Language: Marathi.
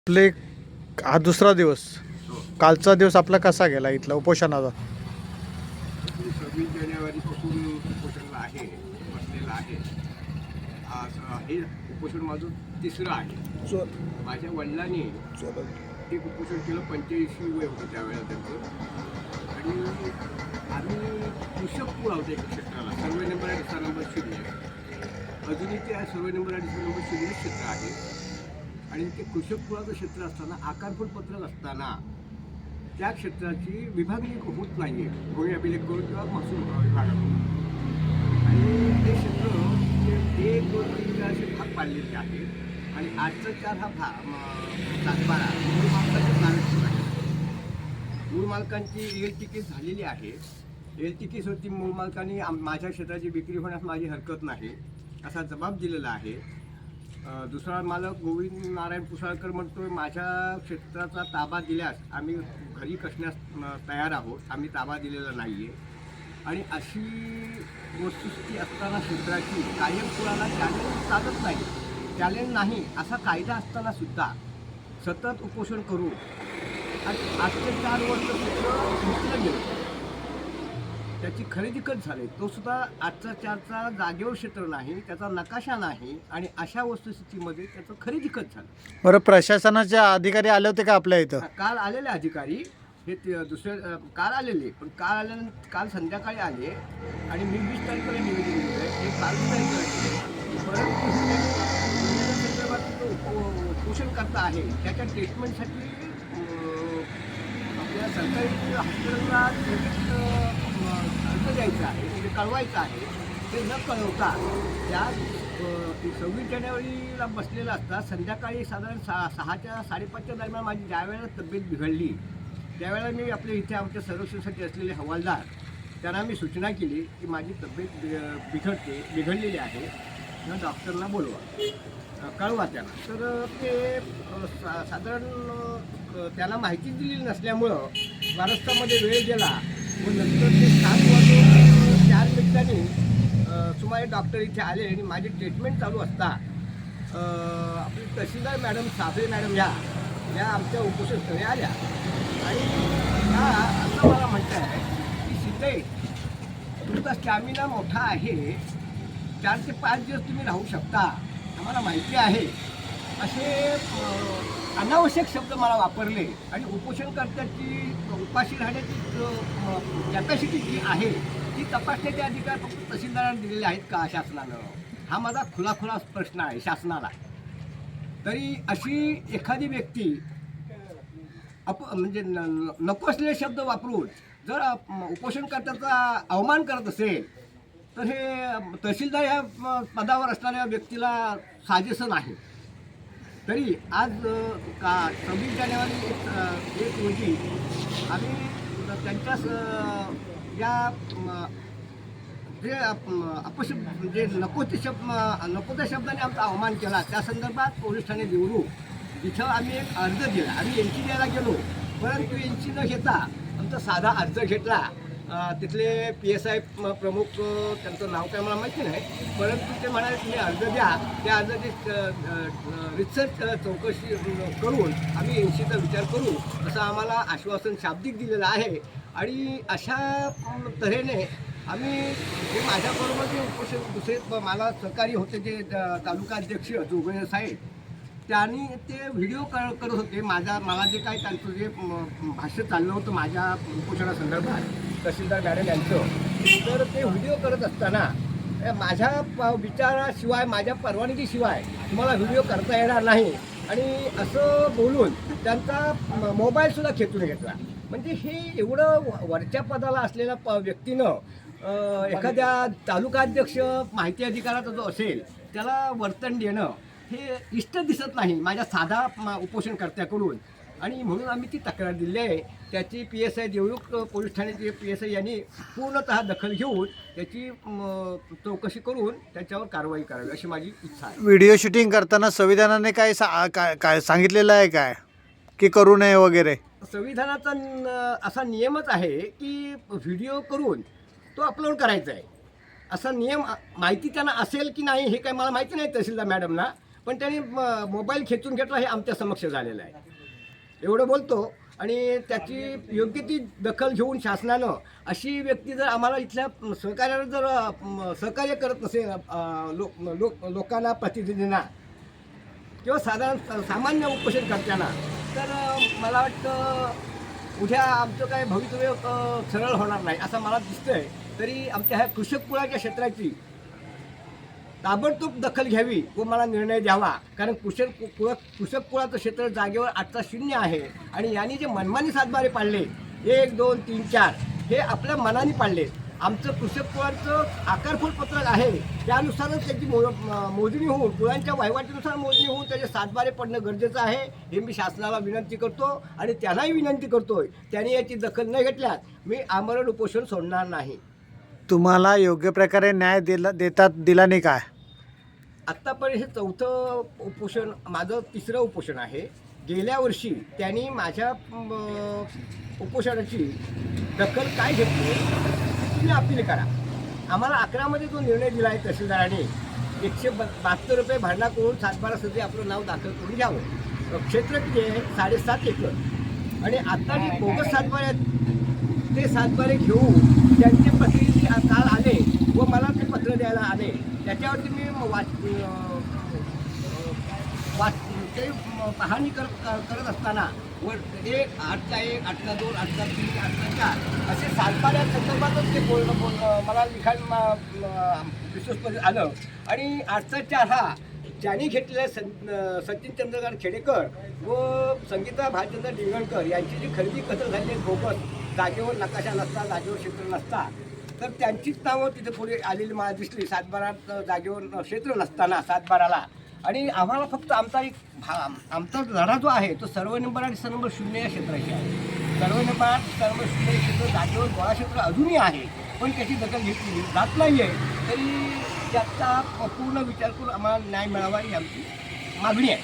आपले हा दुसरा दिवस. कालचा दिवस आपला कसा गेला इथला उपोषणाचा? 26 जानेवारीपासून उपोषणाला आहे, बसलेला आहे. आज हे उपोषण माझं तिसरं आहे. माझ्या वडिलांनी ते उपोषण केलं, 85 वय होतं त्यावेळेला त्यांचं. आणि आम्ही कृषक पूर आहोत एका क्षेत्राला, सर्वे नंबर आणि दुसरा नंबर 0. अजूनही ते सर्वे नंबर आणि दुसरा नंबर 0 क्षेत्र आहे. आणि ते कृषक पुराचं क्षेत्र असताना, आकारफूट पत्रक असताना त्या क्षेत्राची विभागणी होत नाही आहे, भूमी अभिलेख करून किंवा महसूल विभागाकडून. आणि ते क्षेत्र म्हणजे 1, 2, 3, 4 असे भाग पाडलेले आहेत. आणि 8चा 4 हा सातबारा मूळ मालकाच्या नावाची आहे. मूळ मालकांची एल टिकीट झालेली आहे. एल टिकीटवरती मूळ मालकांनी माझ्या क्षेत्राची विक्री होण्यास माझी हरकत नाही असा जबाब दिलेला आहे. दुसरा मालक गोविंद नारायण पुसाळकर म्हणतोय, माझ्या क्षेत्राचा ताबा दिल्यास आम्ही घरी कसण्यास तयार आहोत, आम्ही ताबा दिलेला नाही आहे. आणि अशी वस्तुस्थिती असताना क्षेत्राची कायम पुराला चॅलेंज चालत नाही, चॅलेंज नाही असा कायदा असताना सुद्धा सतत उपोषण करू आणि 8 ते 4 वर्ष क्षेत्र घेतलं गेलं. त्याची खरेदी कट झाली, तो सुद्धा 8चा 4चा जागेवर क्षेत्र नाही, त्याचा नकाशा नाही. आणि अशा वस्तुस्थितीमध्ये त्याचं खरेदी कट झालं. बरं, प्रशासनाचे अधिकारी आले होते का आपल्या इथं? काल आलेले अधिकारी हे काल आलेले, पण काल संध्याकाळी आले. आणि मी 20 तारखेला निवेदन दिलं आहे, ते काल परंतु संदर्भात उपोषण करता आहे त्याच्या ट्रीटमेंटसाठी आपल्या सरकारी हॉस्पिटलला अर्ज द्यायचा आहे, म्हणजे कळवायचं आहे. ते न कळवता त्या 26 जानेवारीला बसलेला असता संध्याकाळी साधारण 6च्या 5:30च्या दरम्यान माझी ज्यावेळेला तब्येत बिघडली त्यावेळेला मी आपल्या इथे आमच्या संरक्षणासाठी असलेले हवालदार त्यांना मी सूचना केली की माझी तब्येत बिघडलेली आहे, डॉक्टरला बोलवा, कळवा त्यांना. तर ते साधारण त्याला माहिती दिलेली नसल्यामुळं वारस्तामध्ये वेळ गेला व नंतर ते 7:04 मिनिटांनी सुमारे डॉक्टर इथे आले आणि माझी ट्रीटमेंट चालू असता आपली तहसीलदार मॅडम साबळे मॅडम या आमच्या उपोषणस्थळी आल्या. आणि त्या असं मला म्हणत आहे की शिंदे, तुमचा स्टॅमिना मोठा आहे, 4 ते 5 दिवस तुम्ही राहू शकता, आम्हाला माहिती आहे, असे अनावश्यक शब्द मला वापरले. आणि उपोषणकर्त्याची उपाशी राहण्याची कॅपॅसिटी जी आहे ती तपासण्याचे अधिकार फक्त तहसीलदारांना दिलेले आहेत का शासनानं? हा माझा खुला प्रश्न आहे शासनाला. तरी अशी एखादी व्यक्ती म्हणजे नको असलेले शब्द वापरून जर उपोषणकर्त्याचा अवमान करत असेल तर हे तहसीलदार ह्या पदावर असणाऱ्या व्यक्तीला साजेसं नाही. तरी आज 26 जानेवारी 1 रोजी आम्ही त्यांच्या या जे अपशब्द जे नको त्या शब्दाने आमचा अवमान केला त्या संदर्भात पोलीस ठाणे देवरू इथं आम्ही एक अर्ज दिला. आम्ही एनसी द्यायला गेलो, परंतु एनसी न घेता आमचा साधा अर्ज घेतला. तिथले PSI प्रमुख, त्यांचं नाव काय मला माहिती नाही, परंतु ते म्हणाले तुम्ही अर्ज द्या, त्या अर्जाची रिसर्च चौकशी करून आम्ही एनसीचा विचार करू असं आम्हाला आश्वासन शाब्दिक दिलेलं आहे. आणि अशा तऱ्हेने आम्ही जे माझ्याबरोबर जे उपोषण दुसरे मला सहकारी होते जे तालुका अध्यक्ष जोगणे साहेब, त्यांनी ते व्हिडिओ करत होते. मला जे काय त्यांचं जे भाष्य चाललं होतं माझ्या उपोषणासंदर्भात तहसीलदार मॅडम यांचं, तर ते व्हिडिओ करत असताना माझ्या विचाराशिवाय, माझ्या परवानगीशिवाय तुम्हाला व्हिडिओ करता येणार नाही आणि असं बोलून त्यांचा मोबाईलसुद्धा खेचून घेतला. म्हणजे हे एवढं वरच्या पदाला असलेल्या व्यक्तीनं एखाद्या तालुकाध्यक्ष माहिती अधिकाराचा जो असेल त्याला वर्तन देणं हे इष्ट दिसत नाही माझ्या साधा उपोषणकर्त्याकडून. आणि म्हणून आम्ही ती तक्रार दिली आहे. त्याची PSI देवरुख पोलीस ठाण्याचे PSI यांनी पूर्णतः दखल घेऊन त्याची चौकशी करून त्याच्यावर कारवाई करावी अशी माझी इच्छा आहे. व्हिडिओ शूटिंग करताना संविधानाने काय सांगितलेलं आहे काय की करू नये वगैरे? संविधानाचा असा नियमच आहे की व्हिडिओ करून तो अपलोड करायचा आहे, असा नियम. माहिती त्यांना असेल की नाही हे काय मला माहिती नाही तहसीलदार मॅडमना, पण त्यांनी मोबाईल खेचून घेतला हे आमच्या समक्ष झालेलं आहे. एवढं बोलतो. आणि त्याची योग्य ती दखल घेऊन शासनानं अशी व्यक्ती जर आम्हाला इथल्या सहकार्याला जर सहकार्य करत नसेल, लोकांना, प्रतिनिधींना किंवा साधारण सामान्य उपोषणकर्त्यांना, तर मला वाटतं उद्या आमचं काय भवितव्य सरळ होणार नाही असं मला दिसतंय. तरी आमच्या ह्या कृषककुळाच्या क्षेत्राची ताबडतोब दखल घ्यावी व मला निर्णय द्यावा. कारण कृषककुळाचं क्षेत्र जागेवर 8.0 आहे आणि यांनी जे मनमानी सातबारे पाडले 1, 2, 3, 4 हे आपल्या मनाने पाडले. आमचं कृषककुळाचं आकारफूट पत्रक आहे, त्यानुसारच त्याची मोजणी होऊन, कुळांच्या वहिवाटीनुसार मोजणी होऊन त्याचे सातबारे पडणं गरजेचं आहे. हे मी शासनाला विनंती करतो आणि त्यांनाही विनंती करतोय, त्यांनी याची दखल न घेतल्यास मी आमरण उपोषण सोडणार नाही. तुम्हाला योग्य प्रकारे न्याय दिला नाही काय? आत्तापर्यंत हे 4थं उपोषण, माझं 3रं उपोषण आहे. गेल्या वर्षी त्यांनी माझ्या उपोषणाची दखल काय घेतली तुम्ही अपील करा. आम्हाला 11मध्ये जो निर्णय दिला आहे तहसीलदाराने 172 रुपये भरणा करून सातबारासाठी आपलं नाव दाखल करून घ्यावं. क्षेत्र किती आहे? 7.5 एकर. आणि आता जे बोगस सातबारे आहेत ते सातबारे घेऊन त्यांचे प्रतिनिधी काल आले व मला ते पत्र द्यायला आले. त्याच्यावरती मी ते पाहणी करत असताना व 1, 8.1, 8.2, 8.3, 8.4 असे सातबाऱ्या संदर्भातच ते बोलणं मला लिखाण विश्वासमध्ये आलं. आणि 8.4 हा ज्यांनी घेतलेल्या सचिन चंद्रकांत खेडेकर व संगीता भालचंद्र डिंगणकर यांची जी खरेदी कथं झाली बोगस, जागेवर नकाशा नसता, जागेवर क्षेत्र नसता, तर त्यांचीच नावं तिथे पुढे आलेली मला दिसली. सातबारात जागेवर क्षेत्र नसताना सातबाराला. आणि आम्हाला फक्त आमचा लढा जो आहे तो सर्व नंबर आणि सर्व 0 या क्षेत्राची आहे. सर्व नंबर, सर्व 0 हे क्षेत्र जागेवर गोळा क्षेत्र अजूनही आहे, पण त्याची दखल घेतली जात नाही आहे. तरी त्याचा पूर्ण विचार करून आम्हाला न्याय मिळावा ही आमची मागणी आहे.